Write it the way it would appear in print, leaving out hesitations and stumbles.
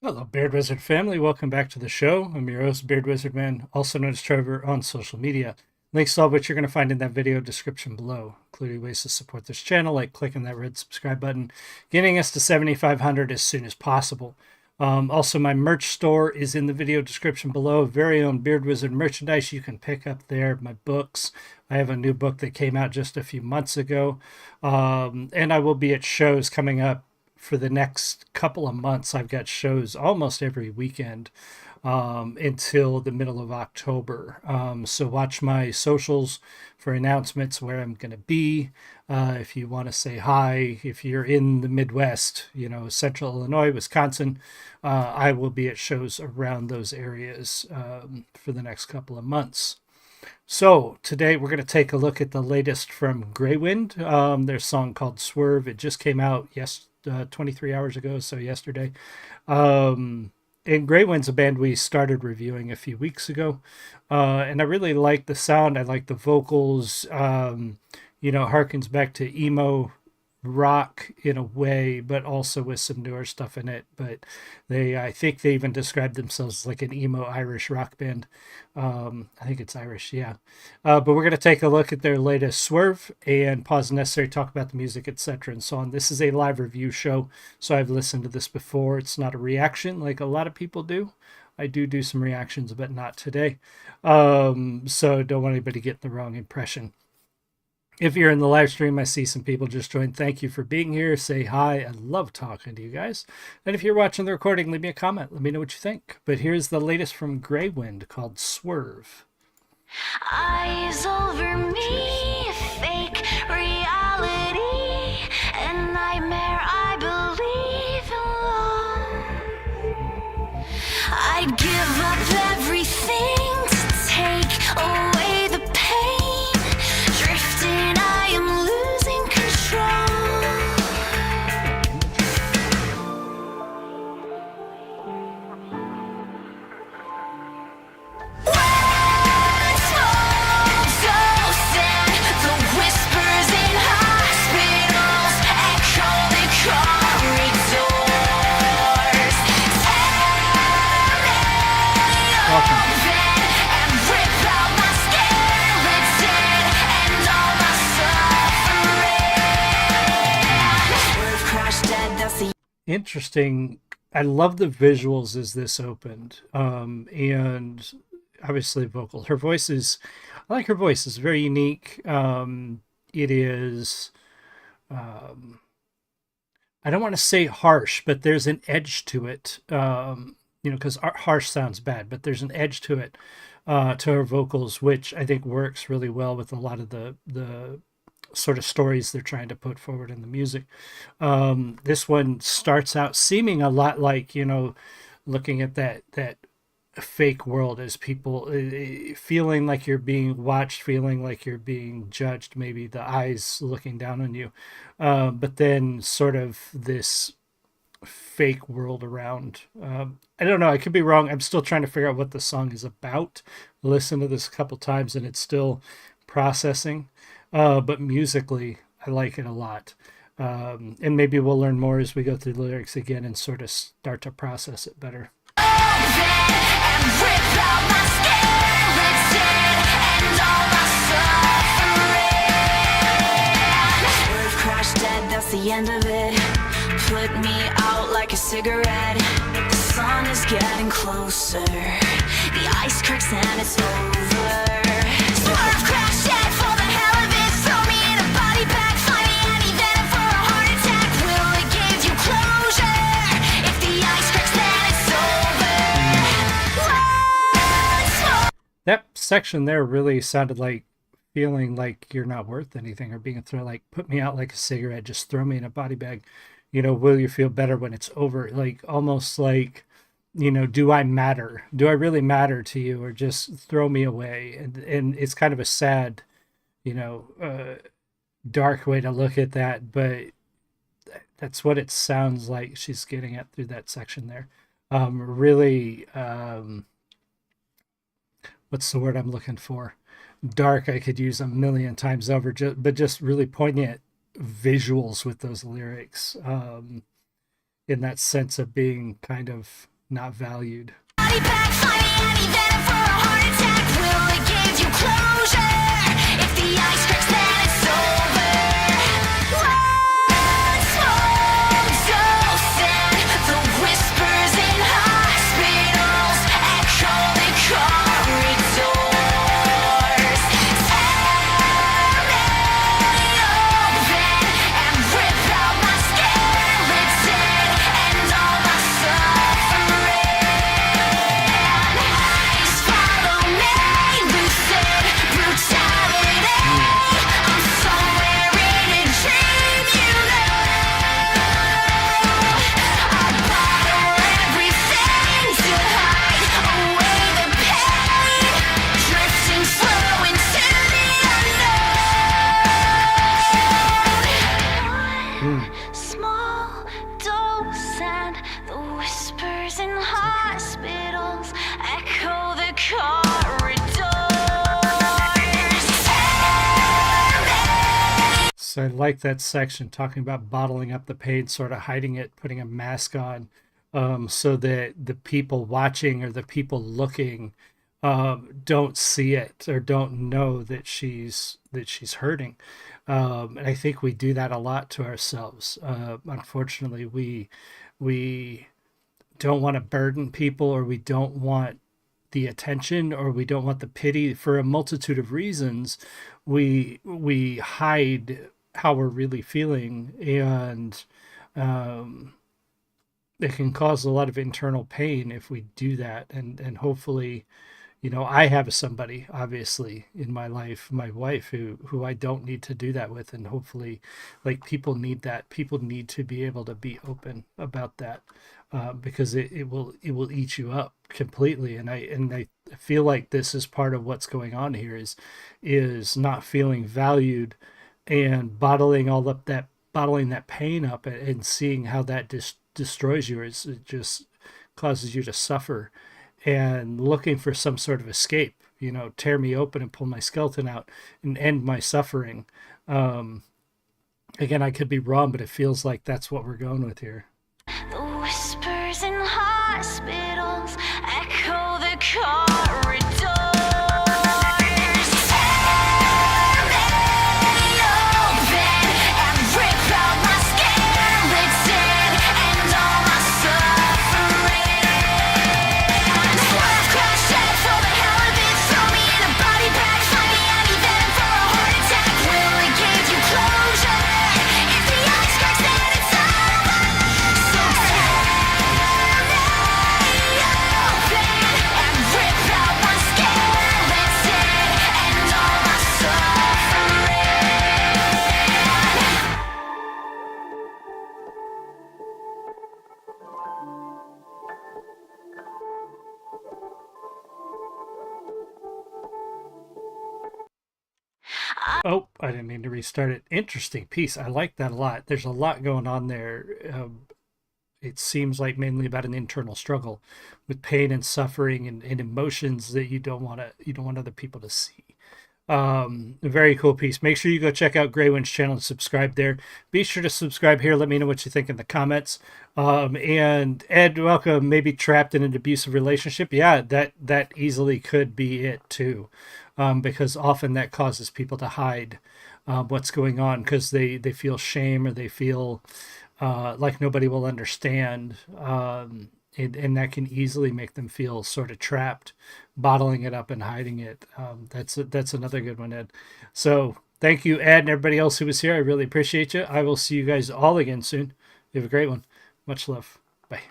Hello, Beard Wizard family. Welcome back to the show. I'm your host, Beard Wizard Man, also known as Trevor on social media. Links to all which you're going to find in that video description below, including ways to support this channel, like clicking that red subscribe button, getting us to 7,500 as soon as possible. Also, my merch store is in the video description below. Very own Beard Wizard merchandise you can pick up there. My books. I have a new book that came out just a few months ago. And I will be at shows coming up for the next couple of months. I've got shows almost every weekend until the middle of October. So watch my socials for announcements where I'm going to be. If you want to say hi, if you're in the Midwest, Central Illinois, Wisconsin, I will be at shows around those areas for the next couple of months. So today we're going to take a look at the latest from Greywind, their song called Swerve. It just came out 23 hours ago, so yesterday. And Greywind's a band we started reviewing a few weeks ago, and I really like the sound. I like the vocals. Harkens back to emo rock in a way, but also with some newer stuff in it. But I think they even described themselves as like an emo Irish rock band. I think it's Irish, yeah. But we're going to take a look at their latest Swerve and pause necessary, talk about the music, etc. and so on. This is a live review show, so I've listened to this before. It's not a reaction like a lot of people do. I do some reactions, but not today. So don't want anybody getting the wrong impression. If you're in the live stream, I see some people just joined. Thank you for being here. Say hi. I love talking to you guys. And if you're watching the recording, leave me a comment. Let me know what you think. But here's the latest from Greywind called Swerve. Eyes over me, fake reality, a nightmare I believe in. I'd give up everything to take away the pain. Drifting, I am losing control. Interesting. I love the visuals as this opened, and obviously vocal. I like her voice. It's very unique. It is, I don't want to say harsh, but there's an edge to it. Because harsh sounds bad, but there's an edge to it, to her vocals, which I think works really well with a lot of the sort of stories they're trying to put forward in the music. This one starts out seeming a lot like, looking at that fake world as people feeling like you're being watched, feeling like you're being judged, maybe the eyes looking down on you. But then sort of this fake world around. I don't know. I could be wrong. I'm still trying to figure out what the song is about. Listen to this a couple times and it's still processing. But musically, I like it a lot. And maybe we'll learn more as we go through the lyrics again and sort of start to process it better. That's the end of it. Put me out like a cigarette. The sun is getting closer. The ice cracks and it's over. Swerve, crash, dead for the hell of it. Throw me in a body bag. Find me any venom for a heart attack. Will it give you closure? If the ice cracks, then it's over. That section there really sounded like feeling like you're not worth anything, or being thrown, like, put me out like a cigarette, just throw me in a body bag. Will you feel better when it's over? Like, almost like, do I matter? Do I really matter to you, or just throw me away? And it's kind of a sad, dark way to look at that, but that's what it sounds like she's getting at through that section there. Really, what's the word I'm looking for? Dark, I could use a million times over, but just really poignant visuals with those lyrics, in that sense of being kind of not valued. Body back, find me any venom for a heart attack. Will it give you closure? If the ice cracks, then it's over. One small dose and the whispers in hospitals echo the corridors. Tear me open and rip out my skeleton and all my suffering. Eyes follow me, lucid brutality. I'm somewhere in a dream, you know. I bottle everything to hide away the pain, drifting slow into the unknown. Small dose and the whispers in hospitals echo the corridors. So I like that section talking about bottling up the pain, sort of hiding it, putting a mask on, so that the people watching or the people looking don't see it or don't know that she's hurting. And I think we do that a lot to ourselves. Unfortunately, we don't want to burden people, or we don't want the attention, or we don't want the pity for a multitude of reasons. We hide how we're really feeling, and it can cause a lot of internal pain if we do that. And hopefully, you know, I have somebody obviously in my life, my wife, who I don't need to do that with. And hopefully, like, people need that. People need to be able to be open about that, because it will eat you up completely. And I feel like this is part of what's going on here is not feeling valued and bottling that pain up, and seeing how that destroys you. It just causes you to suffer, and looking for some sort of escape, you know, tear me open and pull my skeleton out and end my suffering. Again, I could be wrong, but it feels like that's what we're going with here. The whispers in hospitals echo the corridors. Tear me open and rip out my skeleton and all my suffering. Swerve, crash, dead, throw the hell of it. Throw me in a body bag, find me any venom for a heart attack. Will it give you closure? If the ice cracks, then it's over. So tear me open and rip out my skeleton and all my suffering. Oh, I didn't mean to restart it. Interesting piece. I like that a lot. There's a lot going on there. It seems like mainly about an internal struggle with pain and suffering and emotions that you don't want other people to see. A very cool piece. Make sure you go check out Greywind's channel and subscribe there. Be sure to subscribe here. Let me know what you think in the comments. And Ed, welcome. Maybe trapped in an abusive relationship. Yeah, that easily could be it too, because often that causes people to hide what's going on, because they feel shame, or they feel like nobody will understand. And that can easily make them feel sort of trapped, bottling it up and hiding it. That's another good one, Ed. So thank you, Ed, and everybody else who was here. I really appreciate you. I will see you guys all again soon. You have a great one. Much love. Bye.